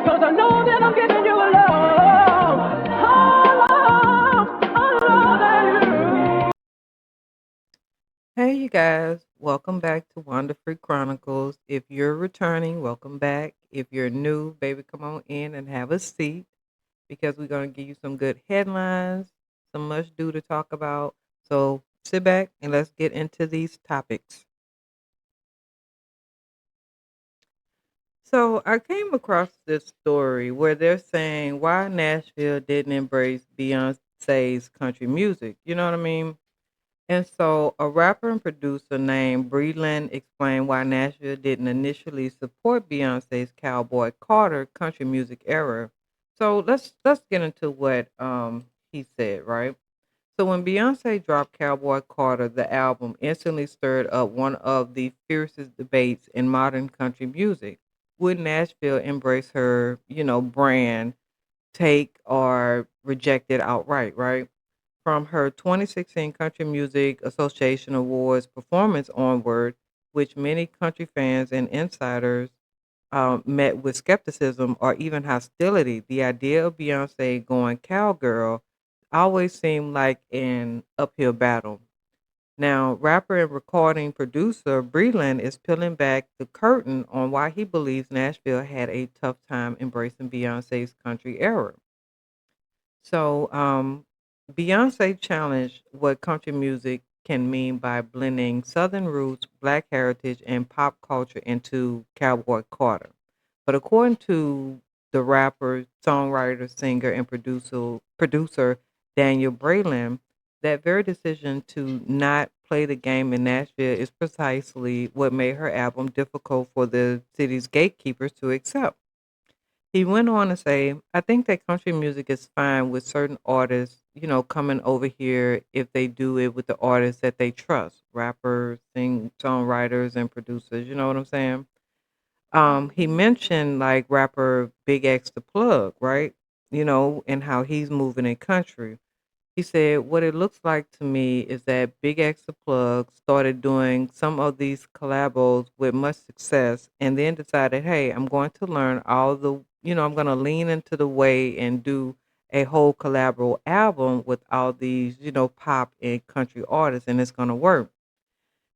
'cause I know that I'm giving you a love, a love, a love. Hey, you guys, welcome back to Wonder Free Chronicles. If you're returning, welcome back. If you're new, baby, come on in and have a seat because we're going to give you some good headlines, some much do to talk about. So sit back and let's get into these topics. So I came across this story where they're saying why Nashville didn't embrace Beyonce's country music. You know what I mean? And so a rapper and producer named Breland explained why Nashville didn't initially support Beyonce's Cowboy Carter country music era. So let's get into what he said, right? So when Beyonce dropped Cowboy Carter, the album instantly stirred up one of the fiercest debates in modern country music. Would Nashville embrace her, brand, take or reject it outright, right? From her 2016 Country Music Association Awards performance onward, which many country fans and insiders met with skepticism or even hostility, the idea of Beyonce going cowgirl always seemed like an uphill battle. Now, rapper and recording producer Breland is peeling back the curtain on why he believes Nashville had a tough time embracing Beyonce's country era. So, Beyonce challenged what country music can mean by blending Southern roots, Black heritage, and pop culture into Cowboy Carter. But according to the rapper, songwriter, singer, and producer Daniel Breland, that very decision to not play the game in Nashville is precisely what made her album difficult for the city's gatekeepers to accept. He went on to say, I think that country music is fine with certain artists, coming over here if they do it with the artists that they trust, rappers, songwriters, and producers. You know what I'm saying? He mentioned like rapper Big X the Plug, right? And how he's moving in country. He said, what it looks like to me is that Big X the Plug started doing some of these collabos with much success and then decided, hey, I'm going to learn all I'm going to lean into the way and do a whole collabo album with all these, pop and country artists, and it's going to work.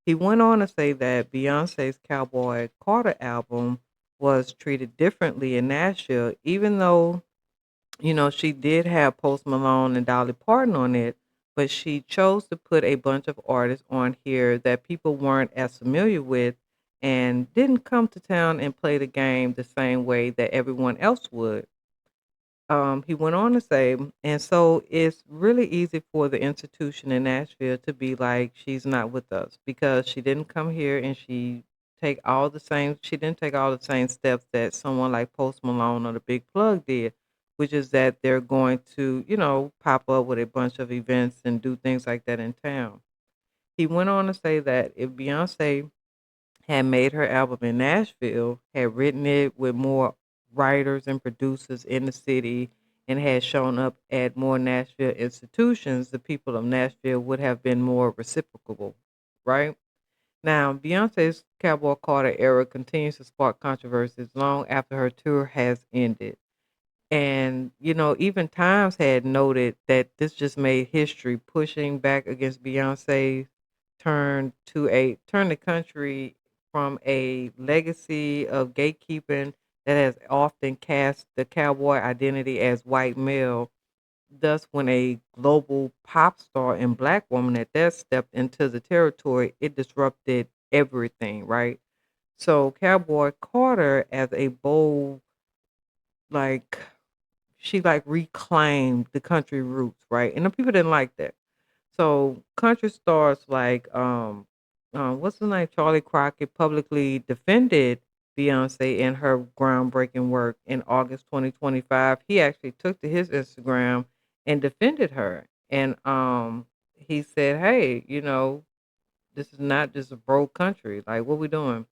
He went on to say that Beyonce's Cowboy Carter album was treated differently in Nashville, even though she did have Post Malone and Dolly Parton on it, but she chose to put a bunch of artists on here that people weren't as familiar with and didn't come to town and play the game the same way that everyone else would. He went on to say, and so it's really easy for the institution in Nashville to be like, she's not with us because she didn't come here and she didn't take all the same steps that someone like Post Malone or the Big Plug did, which is that they're going to, pop up with a bunch of events and do things like that in town. He went on to say that if Beyonce had made her album in Nashville, had written it with more writers and producers in the city, and had shown up at more Nashville institutions, the people of Nashville would have been more reciprocal, right? Now, Beyonce's Cowboy Carter era continues to spark controversies long after her tour has ended. And, even Times had noted that this just made history, pushing back against Beyonce's turn the country from a legacy of gatekeeping that has often cast the cowboy identity as white male. Thus, when a global pop star and black woman at that stepped into the territory, it disrupted everything, right? So Cowboy Carter as a bold, like she like reclaimed the country roots, right? And the people didn't like that. So country stars like what's his name, Charlie Crockett publicly defended Beyonce in her groundbreaking work in August 2025. He actually took to his Instagram and defended her. And he said, hey, this is not just a broke country. Like, what we doing?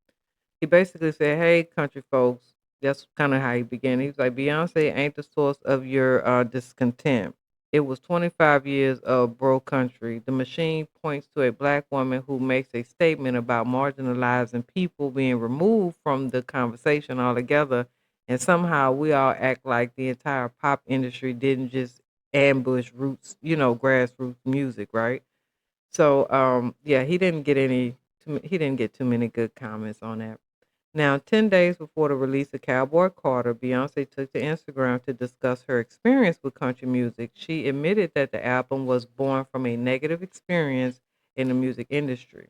He basically said, "Hey, country folks." That's kind of how he began. He was like, "Beyonce ain't the source of your discontent. It was 25 years of bro country. The machine points to a black woman who makes a statement about marginalizing people being removed from the conversation altogether, And somehow we all act like the entire pop industry didn't just ambush roots, grassroots music, right? So, yeah, he didn't get too many good comments on that. Now, 10 days before the release of Cowboy Carter, Beyoncé took to Instagram to discuss her experience with country music. She admitted that the album was born from a negative experience in the music industry.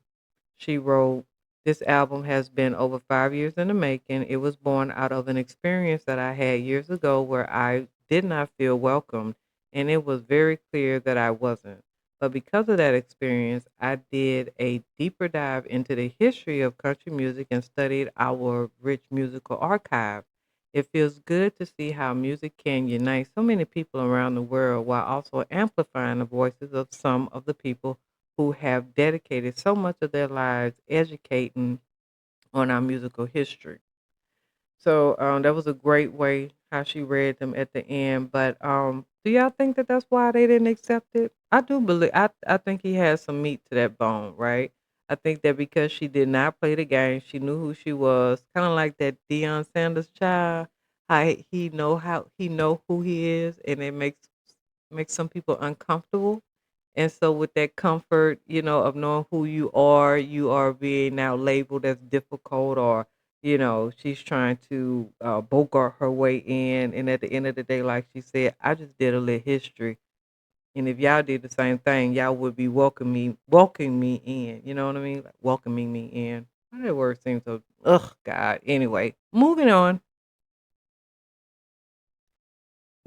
She wrote, "This album has been over 5 years in the making. It was born out of an experience that I had years ago where I did not feel welcomed, and it was very clear that I wasn't. But because of that experience, I did a deeper dive into the history of country music and studied our rich musical archive. It feels good to see how music can unite so many people around the world while also amplifying the voices of some of the people who have dedicated so much of their lives educating on our musical history." So that was a great way how she read them at the end. But do y'all think that that's why they didn't accept it? I do believe. I think he has some meat to that bone, right? I think that because she did not play the game, she knew who she was. Kind of like that Deion Sanders child. How he know who he is, and it makes some people uncomfortable. And so with that comfort, of knowing who you are being now labeled as difficult, or, she's trying to bogart her way in. And at the end of the day, like she said, I just did a little history. And if y'all did the same thing, y'all would be welcoming me in. You know what I mean? Like welcoming me in. Why that word seems so, ugh, God. Anyway, moving on.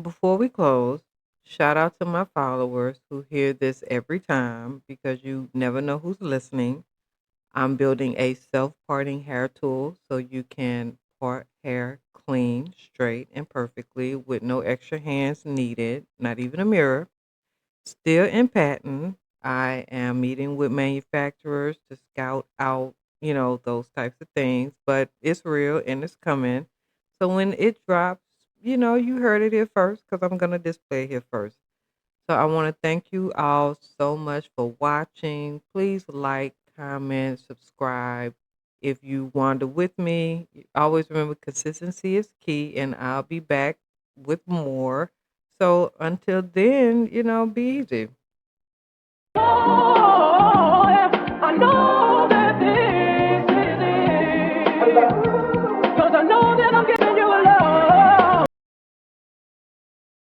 Before we close, shout out to my followers who hear this every time because you never know who's listening. I'm building a self parting hair tool so you can part hair clean, straight, and perfectly with no extra hands needed, not even a mirror. Still in patent. I am meeting with manufacturers to scout out, those types of things, but it's real and it's coming. So when it drops, you heard it here first because I'm going to display it here first. So I want to thank you all so much for watching. Please like, comment, subscribe. If you wander with me, always remember consistency is key, and I'll be back with more. So until then, be easy.